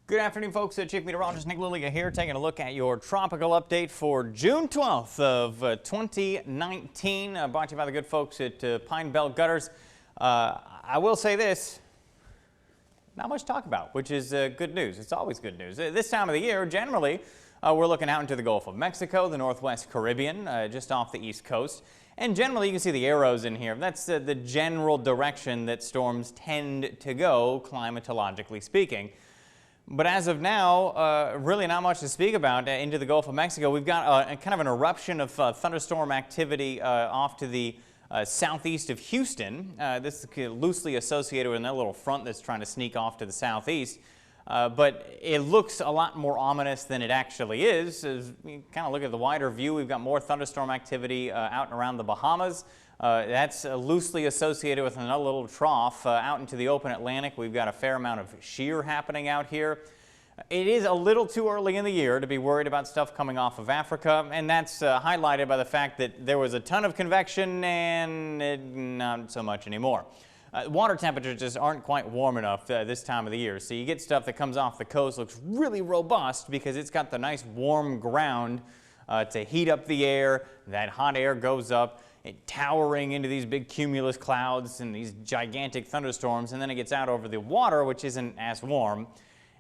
Good afternoon, folks. Chief Meteorologist Nick Lilliga here, taking a look at your tropical update for June 12th of 2019, brought to you by the good folks at Pine Belt Gutters. I will say this, not much to talk about, which is good news. It's always good news. This time of the year, generally, we're looking out into the Gulf of Mexico, the Northwest Caribbean, just off the East Coast. And generally, you can see the arrows in here. That's the general direction that storms tend to go, climatologically speaking. But as of now, really not much to speak about into the Gulf of Mexico. We've got kind of an eruption of thunderstorm activity off to the southeast of Houston. This is loosely associated with another little front that's trying to sneak off to the southeast. But it looks a lot more ominous than it actually is. As you kind of look at the wider view, we've got more thunderstorm activity out and around the Bahamas. That's loosely associated with another little trough out into the open Atlantic. We've got a fair amount of shear happening out here. It is a little too early in the year to be worried about stuff coming off of Africa, and that's highlighted by the fact that there was a ton of convection and not so much anymore. Water temperatures just aren't quite warm enough this time of the year, so you get stuff that comes off the coast, looks really robust because it's got the nice warm ground to heat up the air. That hot air goes up, towering into these big cumulus clouds and these gigantic thunderstorms, and then it gets out over the water, which isn't as warm,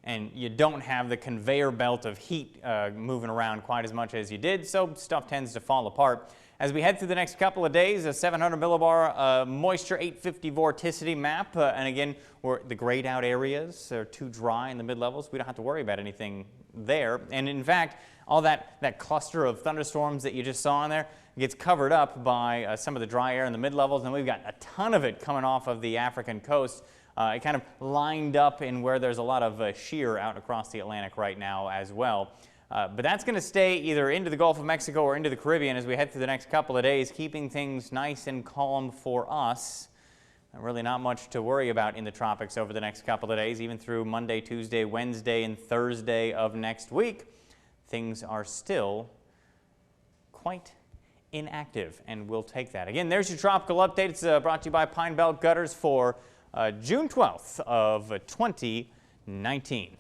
and you don't have the conveyor belt of heat moving around quite as much as you did, so stuff tends to fall apart. As we head through the next couple of days, a 700 millibar moisture 850 vorticity map, and again, the grayed out areas are too dry in the mid-levels. We don't have to worry about anything there, and in fact, all that cluster of thunderstorms that you just saw in there gets covered up by some of the dry air in the mid-levels, and we've got a ton of it coming off of the African coast. It kind of lined up in where there's a lot of shear out across the Atlantic right now as well. But that's going to stay either into the Gulf of Mexico or into the Caribbean as we head through the next couple of days, keeping things nice and calm for us. Really not much to worry about in the tropics over the next couple of days, even through Monday, Tuesday, Wednesday, and Thursday of next week. Things are still quite inactive, and we'll take that. Again, there's your tropical update. It's brought to you by Pine Belt Gutters for June 12th of 2019.